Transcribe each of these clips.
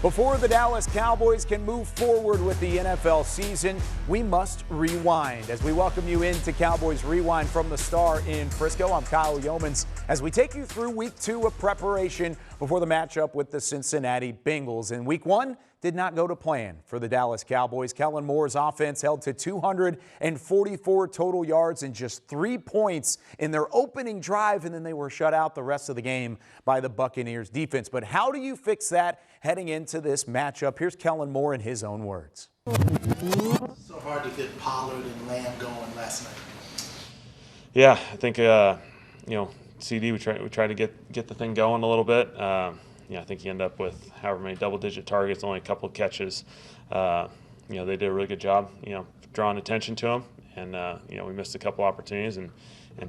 Before the Dallas Cowboys can move forward with the NFL season, we must rewind. As we welcome you into Cowboys Rewind from the Star in Frisco, I'm Kyle Youmans as we take you through week 2 of preparation before the matchup with the Cincinnati Bengals. And week 1 did not go to plan for the Dallas Cowboys. Kellen Moore's offense held to 244 total yards and just 3 points in their opening drive, and then they were shut out the rest of the game by the Buccaneers defense. But how do you fix that heading into this matchup? Here's Kellen Moore in his own words. So hard to get Pollard and Lamb going last night. Yeah, I think CD we tried to get the thing going a little bit. I think he ended up with however many double-digit targets, only a couple of catches. They did a really good job, drawing attention to him, and we missed a couple opportunities. And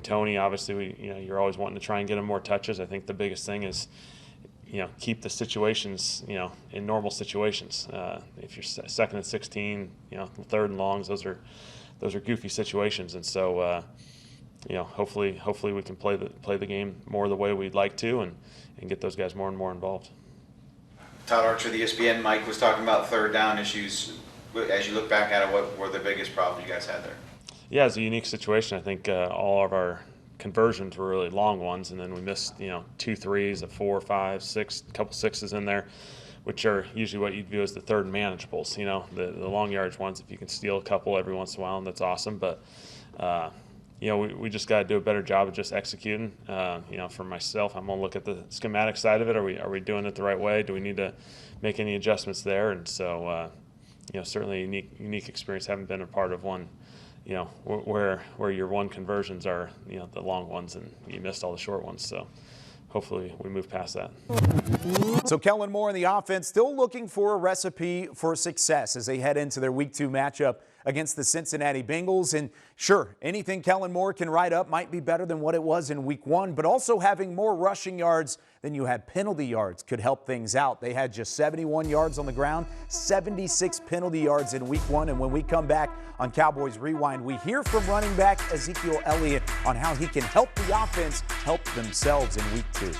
Tony, obviously, you're always wanting to try and get him more touches. I think the biggest thing is, keep the situations, in normal situations. If you're second and 16, third and longs, those are goofy situations, and so. Hopefully we can play the game more the way we'd like to, and get those guys more and more involved. Todd Archer, the ESPN Mike, was talking about third down issues. As you look back at it, what were the biggest problems you guys had there? Yeah, it's a unique situation. I think all of our conversions were really long ones, and then we missed 2 threes, a 4, 5, 6, a couple sixes in there, which are usually what you'd view as the third manageables. The long yardage ones, if you can steal a couple every once in a while, and that's awesome. But we just got to do a better job of just executing. For myself, I'm going to look at the schematic side of it. Are we doing it the right way? Do we need to make any adjustments there? And so, certainly a unique experience. Haven't been a part of one, where your one conversions are, the long ones, and you missed all the short ones. So hopefully we move past that. So Kellen Moore and the offense still looking for a recipe for success as they head into their week 2 matchup against the Cincinnati Bengals. And sure, anything Kellen Moore can write up might be better than what it was in week 1, but also having more rushing yards than you had penalty yards could help things out. They had just 71 yards on the ground, 76 penalty yards in week 1. And when we come back on Cowboys Rewind, we hear from running back Ezekiel Elliott on how he can help the offense help themselves in week 2.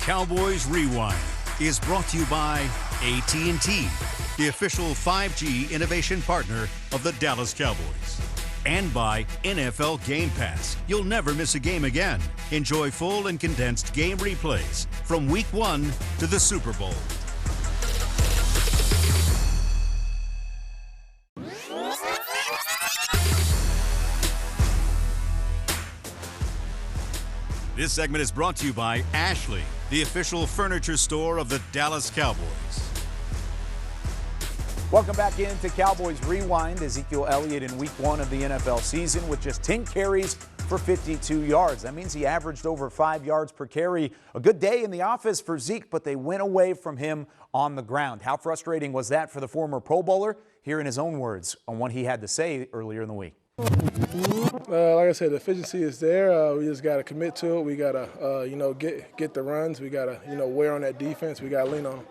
Cowboys Rewind is brought to you by AT&T, the official 5G innovation partner of the Dallas Cowboys. And by NFL Game Pass. You'll never miss a game again. Enjoy full and condensed game replays from Week 1 to the Super Bowl. This segment is brought to you by Ashley, the official furniture store of the Dallas Cowboys. Welcome back into Cowboys Rewind. Ezekiel Elliott in week 1 of the NFL season with just 10 carries for 52 yards. That means he averaged over 5 yards per carry. A good day in the office for Zeke, but they went away from him on the ground. How frustrating was that for the former Pro Bowler? Here in his own words on what he had to say earlier in the week. Like I said, the efficiency is there. We just got to commit to it. We got to, get the runs. We got to, wear on that defense. We got to lean on them.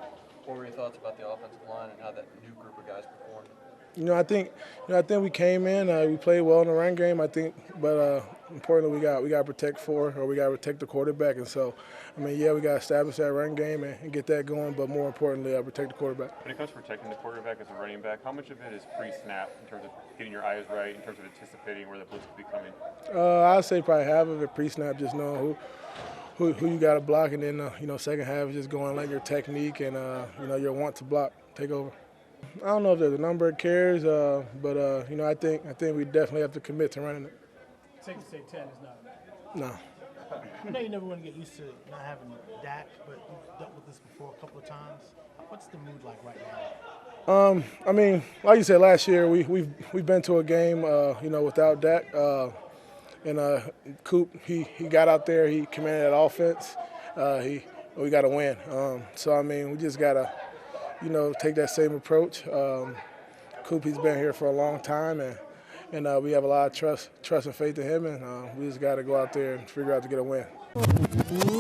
What were your thoughts about the offensive line and how that new group of guys performed? I think we came in. We played well in the run game. But importantly, we got to protect we got to protect the quarterback. And so, we got to establish that run game and get that going. But more importantly, protect the quarterback. When it comes to protecting the quarterback as a running back, how much of it is pre-snap in terms of getting your eyes right, in terms of anticipating where the blitz could be coming? I'd say probably half of it pre-snap, just knowing who you got to block, and then second half is just going like your technique and your want to block take over. I don't know if there's a number of carries, but I think we definitely have to commit to running it. Safe to say 10 is not. No. I know you never want to get used to not having Dak, but you've dealt with this before a couple of times. What's the mood like right now? Like you said, last year we've been to a game, without Dak. And Coop, he got out there, he commanded that offense. We got to win. We just got to, take that same approach. Coop, he's been here for a long time, and we have a lot of trust and faith in him, and we just got to go out there and figure out to get a win.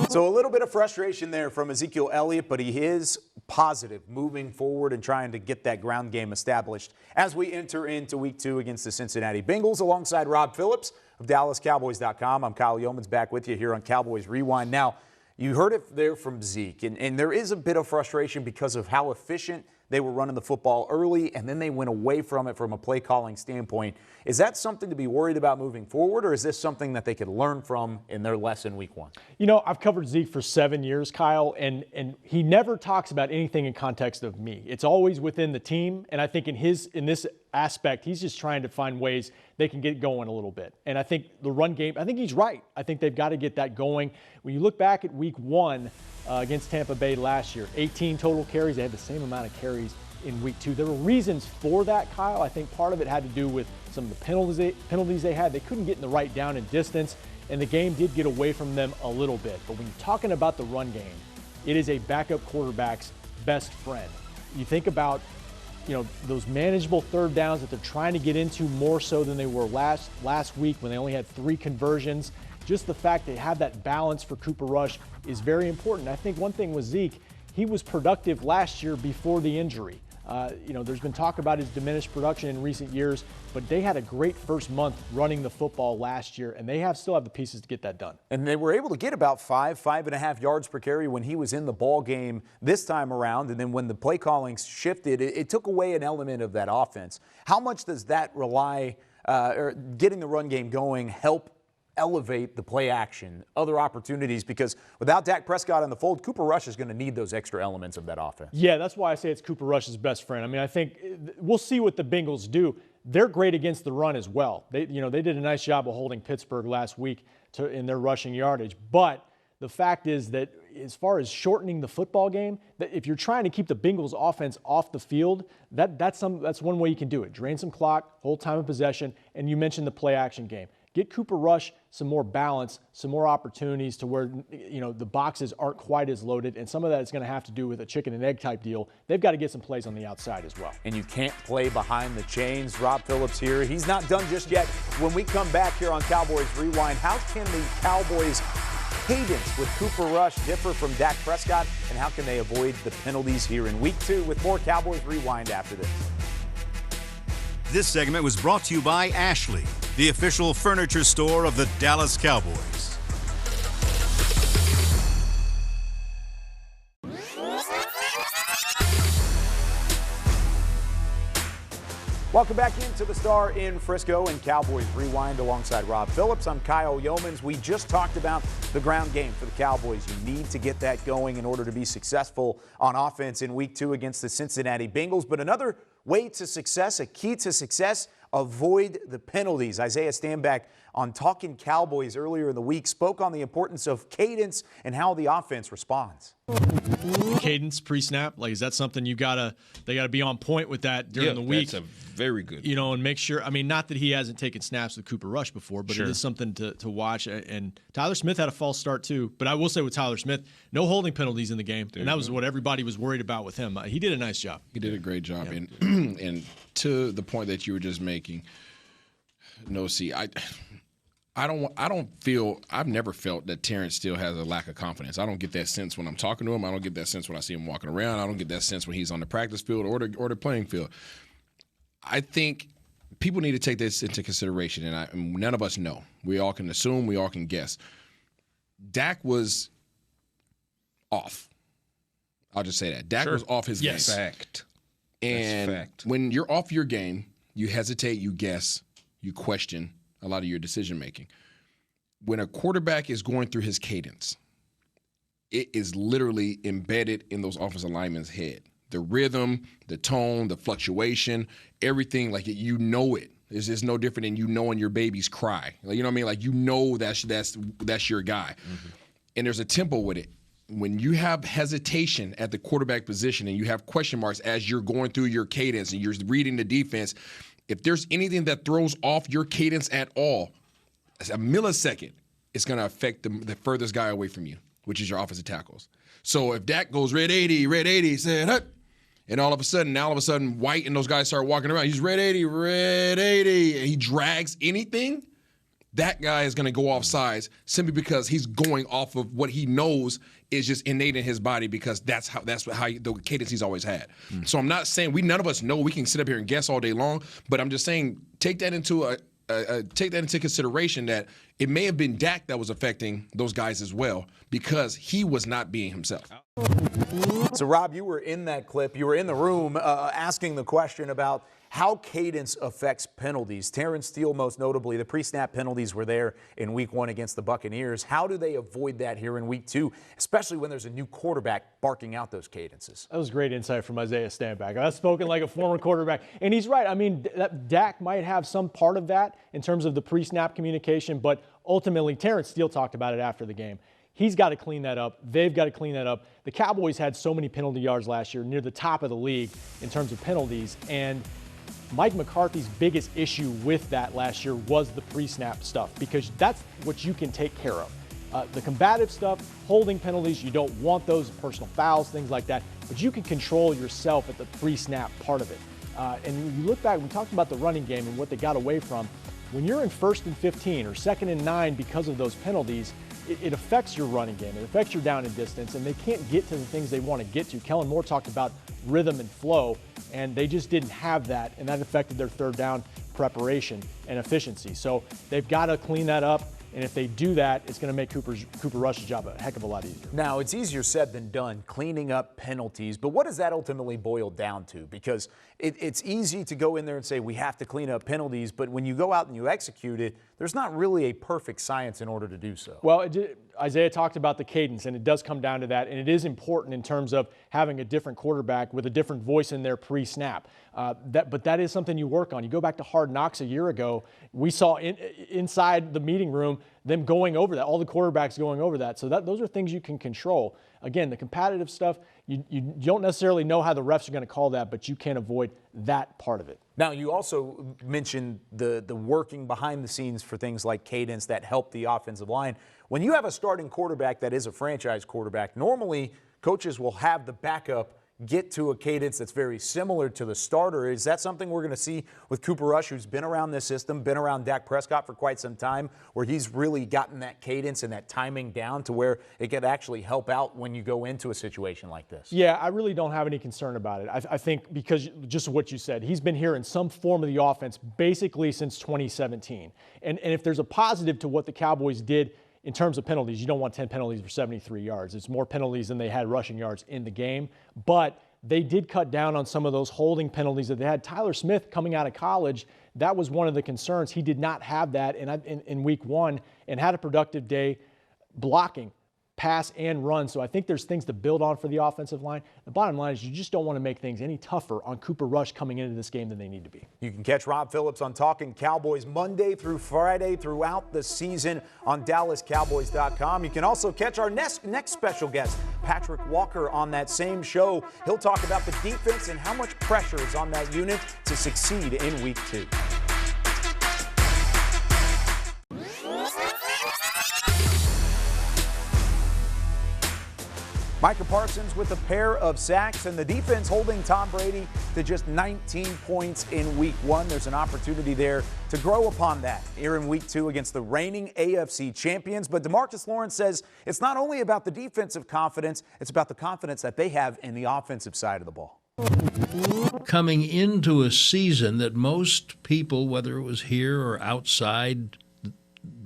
So a little bit of frustration there from Ezekiel Elliott, but he is positive moving forward and trying to get that ground game established as we enter into week 2 against the Cincinnati Bengals. Alongside Rob Phillips of DallasCowboys.com, I'm Kyle Youmans back with you here on Cowboys Rewind. Now, You heard it there from Zeke, and there is a bit of frustration because of how efficient they were running the football early, and then they went away from it from a play calling standpoint. Is that something to be worried about moving forward, or is this something that they could learn from in their lesson week 1? You know, I've covered Zeke for 7 years, Kyle, and he never talks about anything in context of me. It's always within the team, and I think in this aspect, he's just trying to find ways they can get going a little bit. And I think the run game, I think he's right. I think they've got to get that going. When you look back at week 1 against Tampa Bay last year, 18 total carries. They had the same amount of carries in week 2. There were reasons for that, Kyle. I think part of it had to do with some of the penalties they had. They couldn't get in the right down and distance, and the game did get away from them a little bit. But when you're talking about the run game, it is a backup quarterback's best friend. You think about, you know, those manageable third downs that they're trying to get into more so than they were last week when they only had 3 conversions. Just the fact they have that balance for Cooper Rush is very important. I think one thing with Zeke, he was productive last year before the injury. You know, there's been talk about his diminished production in recent years, but they had a great first month running the football last year, and they still have the pieces to get that done. And they were able to get about 5.5 yards per carry when he was in the ball game this time around. And then when the play calling shifted, it took away an element of that offense. How much does that rely, or getting the run game going, help elevate the play action, other opportunities? Because without Dak Prescott in the fold, Cooper Rush is going to need those extra elements of that offense. Yeah, that's why I say it's Cooper Rush's best friend. I mean, I think we'll see what the Bengals do. They're great against the run as well. They did a nice job of holding Pittsburgh last week in their rushing yardage. But the fact is that as far as shortening the football game, that if you're trying to keep the Bengals offense off the field, that's one way you can do it. Drain some clock, hold time of possession, and you mentioned the play action game. Get Cooper Rush some more balance, some more opportunities to where, you know, the boxes aren't quite as loaded, and some of that is going to have to do with a chicken and egg type deal. They've got to get some plays on the outside as well. And you can't play behind the chains. Rob Phillips here. He's not done just yet. When we come back here on Cowboys Rewind, how can the Cowboys cadence with Cooper Rush differ from Dak Prescott, and how can they avoid the penalties here in week 2 with more Cowboys Rewind after this? This segment was brought to you by Ashley, the official furniture store of the Dallas Cowboys. Welcome back into the Star in Frisco and Cowboys Rewind alongside Rob Phillips. I'm Kyle Youmans. We just talked about the ground game for the Cowboys. You need to get that going in order to be successful on offense in week 2 against the Cincinnati Bengals. But another way to success, a key to success, avoid the penalties. Isaiah Stanback on Talking Cowboys earlier in the week spoke on the importance of cadence and how the offense responds. Cadence pre-snap, like, is that something they got to be on point with that during the week? That's a very good. You know, and make sure, I mean, not that he hasn't taken snaps with Cooper Rush before, but Sure. It is something to watch. And Tyler Smith had a false start too. But I will say with Tyler Smith, no holding penalties in the game. And that was what everybody was worried about with him. He did a nice job. He did a great job. Yeah. And to the point that you were just making, I've never felt that Terrence still has a lack of confidence. I don't get that sense when I'm talking to him. I don't get that sense when I see him walking around. I don't get that sense when he's on the practice field or the playing field. I think people need to take this into consideration, and none of us know. We all can assume, we all can guess. Dak was off. I'll just say that. Dak was off his game. Fact. And That's fact. when you're off your game, you hesitate, you guess, you question a lot of your decision making. When a quarterback is going through his cadence, it is literally embedded in those offensive linemen's head. The rhythm, the tone, the fluctuation, everything, like, you know it. It's just no different than you knowing your baby's cry. Like, you know what I mean? Like, you know that's your guy. Mm-hmm. And there's a tempo with it. When you have hesitation at the quarterback position and you have question marks as you're going through your cadence and you're reading the defense, if there's anything that throws off your cadence at all, a millisecond, it's going to affect the furthest guy away from you, which is your offensive tackles. So if Dak goes red 80, saying, "Hut," and all of a sudden, White and those guys start walking around, he's red 80, and he drags anything, that guy is going to go off sides simply because he's going off of what he knows is just innate in his body, because that's how the cadence he's always had. So I'm not saying none of us know. We can sit up here and guess all day long, but I'm just saying take that into take that into consideration that it may have been Dak that was affecting those guys as well because he was not being himself. So, Rob, you were in that clip. You were in the room asking the question about how cadence affects penalties. Terrence Steele, most notably, the pre-snap penalties were there in Week 1 against the Buccaneers. How do they avoid that here in Week 2, especially when there's a new quarterback barking out those cadences? That was great insight from Isaiah Stanback. I've spoken like a former quarterback, and he's right. I mean, Dak might have some part of that in terms of the pre-snap communication, but ultimately, Terrence Steele talked about it after the game. He's got to clean that up. They've got to clean that up. The Cowboys had so many penalty yards last year, near the top of the league in terms of penalties, and Mike McCarthy's biggest issue with that last year was the pre-snap stuff because that's what you can take care of. The combative stuff, holding penalties, you don't want those, personal fouls, things like that, but you can control yourself at the pre-snap part of it. And when you look back, we talked about the running game and what they got away from. When you're in 1st and 15 or 2nd and 9 because of those penalties, it affects your running game. It affects your down and distance, and they can't get to the things they want to get to. Kellen Moore talked about rhythm and flow, and they just didn't have that, and that affected their 3rd down preparation and efficiency. So they've got to clean that up, and if they do that, it's going to make Cooper Rush's job a heck of a lot easier. Now, it's easier said than done, cleaning up penalties, but what does that ultimately boil down to? Because it's easy to go in there and say we have to clean up penalties, but when you go out and you execute it, there's not really a perfect science in order to do so. Well, Isaiah talked about the cadence, and it does come down to that, and it is important in terms of having a different quarterback with a different voice in their pre-snap. But that is something you work on. You go back to Hard Knocks a year ago, we saw inside the meeting room them going over that, all the quarterbacks going over that. So those are things you can control. Again, the competitive stuff, you don't necessarily know how the refs are going to call that, but you can't avoid that part of it. Now, you also mentioned the working behind the scenes for things like cadence that help the offensive line. When you have a starting quarterback that is a franchise quarterback, normally coaches will have the backup get to a cadence that's very similar to the starter. Is that something we're going to see with Cooper Rush, who's been around this system, been around Dak Prescott for quite some time, where he's really gotten that cadence and that timing down to where it could actually help out when you go into a situation like this? Yeah, I really don't have any concern about it. I think because just what you said, he's been here in some form of the offense basically since 2017. And if there's a positive to what the Cowboys did in terms of penalties, you don't want 10 penalties for 73 yards. It's more penalties than they had rushing yards in the game. But they did cut down on some of those holding penalties that they had. Tyler Smith coming out of college, that was one of the concerns. He did not have that in Week 1 and had a productive day blocking, pass and run. So I think there's things to build on for the offensive line. The bottom line is you just don't want to make things any tougher on Cooper Rush coming into this game than they need to be. You can catch Rob Phillips on Talking Cowboys Monday through Friday throughout the season on DallasCowboys.com. You can also catch our next special guest, Patrick Walker, on that same show. He'll talk about the defense and how much pressure is on that unit to succeed in Week 2. Micah Parsons with a pair of sacks, and the defense holding Tom Brady to just 19 points in Week 1. There's an opportunity there to grow upon that here in Week 2 against the reigning AFC champions. But DeMarcus Lawrence says it's not only about the defensive confidence, it's about the confidence that they have in the offensive side of the ball. Coming into a season that most people, whether it was here or outside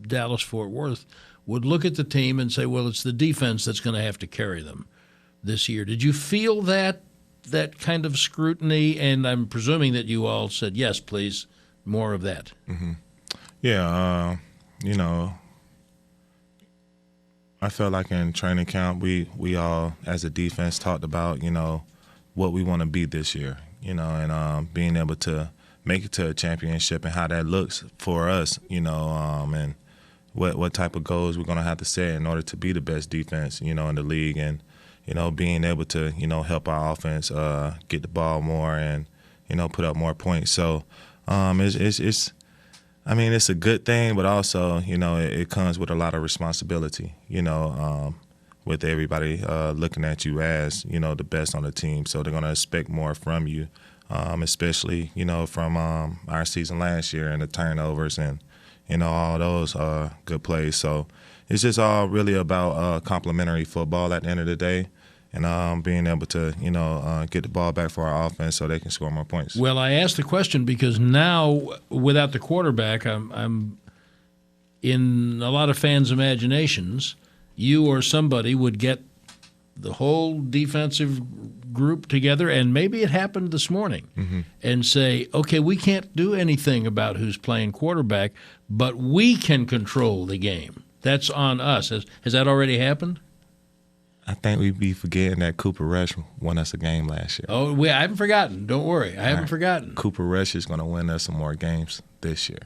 Dallas-Fort Worth, would look at the team and say, well, it's the defense that's going to have to carry them this year. Did you feel that kind of scrutiny? And I'm presuming that you all said, yes, please, more of that. Mm-hmm. Yeah, I felt like in training camp we all, as a defense, talked about, what we want to be this year, and being able to make it to a championship and how that looks for us, and what type of goals we're going to have to set in order to be the best defense, in the league, and, being able to, help our offense get the ball more and, put up more points. So it's a good thing, but also, it comes with a lot of responsibility, with everybody looking at you as, the best on the team. So they're going to expect more from you, especially, from our season last year and the turnovers and, all those good plays. So it's just all really about complimentary football at the end of the day. and being able to, get the ball back for our offense so they can score more points. Well, I asked the question because now, without the quarterback, I'm in a lot of fans' imaginations, you or somebody would get the whole defensive group together, and maybe it happened this morning, and say, okay, we can't do anything about who's playing quarterback, but we can control the game. That's on us. Has that already happened? I think we'd be forgetting that Cooper Rush won us a game last year. Oh, I haven't forgotten. Don't worry. I haven't forgotten. Cooper Rush is going to win us some more games this year.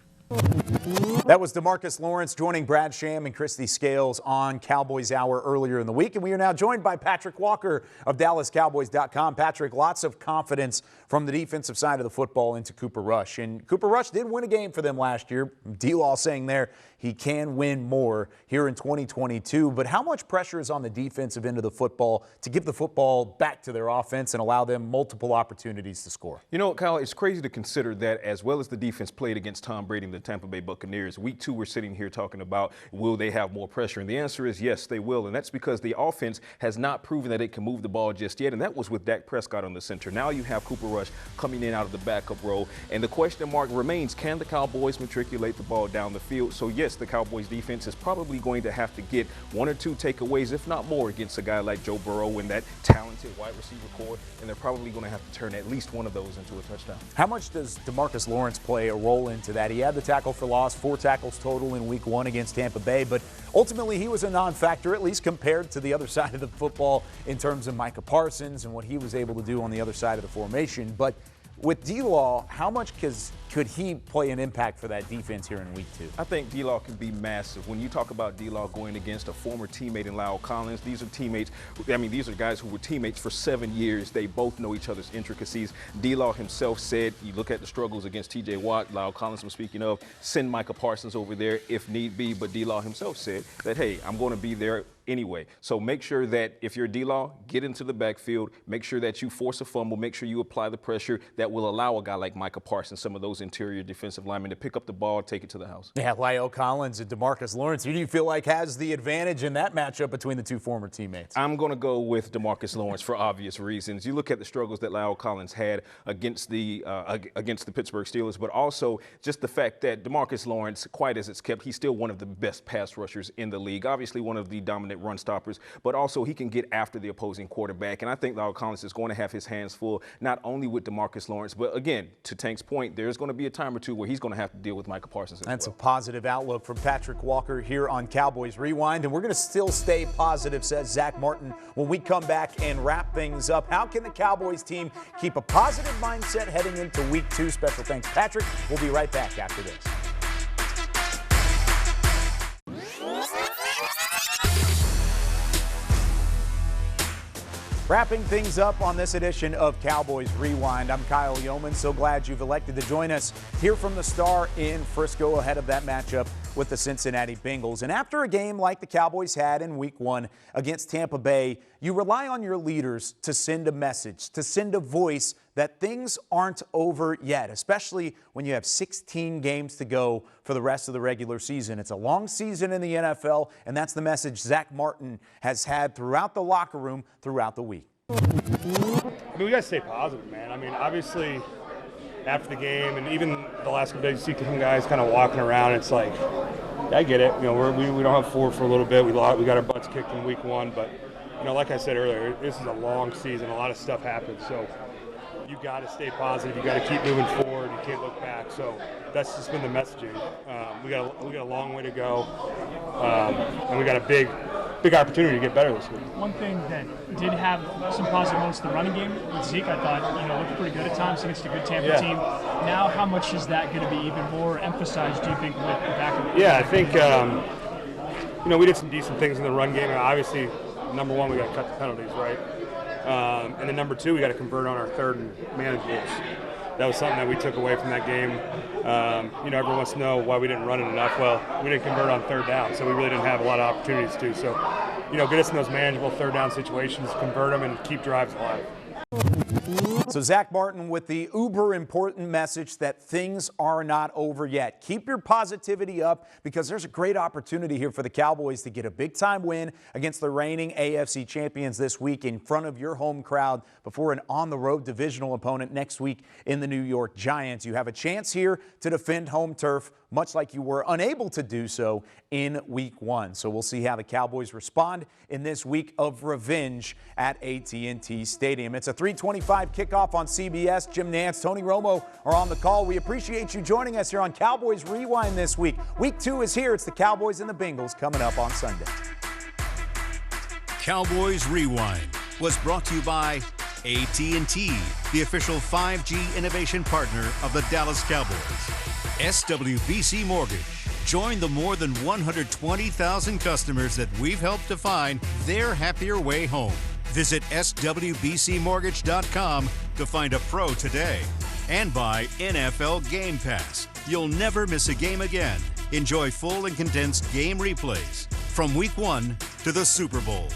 That was DeMarcus Lawrence joining Brad Sham and Christy Scales on Cowboys Hour earlier in the week. And we are now joined by Patrick Walker of DallasCowboys.com. Patrick, lots of confidence from the defensive side of the football into Cooper Rush. And Cooper Rush did win a game for them last year. D-Law saying there he can win more here in 2022. But how much pressure is on the defensive end of the football to give the football back to their offense and allow them multiple opportunities to score? You know, Kyle, it's crazy to consider that as well as the defense played against Tom Brady and the Tampa Bay Buccaneers, week 2 we're sitting here talking about will they have more pressure? And the answer is yes, they will. And that's because the offense has not proven that it can move the ball just yet. And that was with Dak Prescott on the center. Now you have Cooper Rush coming in out of the backup role. And the question mark remains, can the Cowboys matriculate the ball down the field? So yes, the Cowboys defense is probably going to have to get 1 or 2 takeaways, if not more, against a guy like Joe Burrow and that talented wide receiver core. And they're probably going to have to turn at least one of those into a touchdown. How much does DeMarcus Lawrence play a role into that? He had the tackle for loss, 4 tackles total in week 1 against Tampa Bay, but ultimately he was a non-factor, at least compared to the other side of the football in terms of Micah Parsons and what he was able to do on the other side of the formation. But with D-Law, how much could he play an impact for that defense here in week 2? I think D-Law can be massive. When you talk about D-Law going against a former teammate in Lyle Collins, these are teammates, these are guys who were teammates for 7 years. They both know each other's intricacies. D-Law himself said, you look at the struggles against T.J. Watt, Lyle Collins I'm speaking of, send Micah Parsons over there if need be. But D-Law himself said that, hey, I'm going to be there anyway. So make sure that if you're D-Law, get into the backfield, make sure that you force a fumble, make sure you apply the pressure that will allow a guy like Micah Parsons, some of those interior defensive linemen, to pick up the ball, take it to the house. Yeah, Lyle Collins and DeMarcus Lawrence, who do you feel like has the advantage in that matchup between the 2 former teammates? I'm going to go with DeMarcus Lawrence for obvious reasons. You look at the struggles that Lyle Collins had against the Pittsburgh Steelers, but also just the fact that DeMarcus Lawrence, quiet as it's kept, he's still one of the best pass rushers in the league, obviously one of the dominant run stoppers, but also he can get after the opposing quarterback. And I think Lyle Collins is going to have his hands full, not only with DeMarcus Lawrence, but again, to Tank's point, there's going to be a time or two where he's going to have to deal with Micah Parsons as That's well. a positive outlook from Patrick Walker here on Cowboys Rewind. And we're going to still stay positive, says Zach Martin, when we come back and wrap things up. How can the Cowboys team keep a positive mindset heading into week 2? Special thanks, Patrick. We'll be right back after this. Wrapping things up on this edition of Cowboys Rewind, I'm Kyle Youmans. So glad you've elected to join us here from the Star in Frisco ahead of that matchup with the Cincinnati Bengals. And after a game like the Cowboys had in week 1 against Tampa Bay, you rely on your leaders to send a message, to send a voice that things aren't over yet, especially when you have 16 games to go for the rest of the regular season. It's a long season in the NFL, and that's the message Zach Martin has had throughout the locker room throughout the week. I mean, we got to stay positive, man. I mean, obviously, after the game and even the last couple days, you see some guys kind of walking around. It's like, I get it. You know, we don't have 4 for a little bit. We got our butts kicked in week 1, but you know, like I said earlier, this is a long season. A lot of stuff happens, so you got to stay positive. You got to keep moving forward. You can't look back. So that's just been the messaging. We got a long way to go, and we got a big opportunity to get better this week. One thing that did have some positive moments in the running game with Zeke, I thought, looked pretty good at times against a good Tampa team. Now, how much is that going to be even more emphasized, do you think, with the backup? Yeah, I think we did some decent things in the run game. And obviously, number 1, we got to cut the penalties, right? And then number 2, we got to convert on our third and manageables. That was something that we took away from that game. Everyone wants to know why we didn't run it enough. Well, we didn't convert on third down, so we really didn't have a lot of opportunities to. So, get us in those manageable third down situations, convert them, and keep drives alive. So Zach Martin with the uber important message that things are not over yet. Keep your positivity up because there's a great opportunity here for the Cowboys to get a big time win against the reigning AFC champions this week in front of your home crowd before an on the road divisional opponent next week in the New York Giants. You have a chance here to defend home turf, much like you were unable to do so in week 1. So we'll see how the Cowboys respond in this week of revenge at AT&T Stadium. It's a 3:25 kickoff on CBS. Jim Nantz, Tony Romo are on the call. We appreciate you joining us here on Cowboys Rewind this week. Week 2 is here. It's the Cowboys and the Bengals coming up on Sunday. Cowboys Rewind was brought to you by AT&T, the official 5G innovation partner of the Dallas Cowboys. SWBC Mortgage. Join the more than 120,000 customers that we've helped to find their happier way home. Visit swbcmortgage.com to find a pro today. And by NFL Game Pass. You'll never miss a game again. Enjoy full and condensed game replays from Week 1 to the Super Bowl.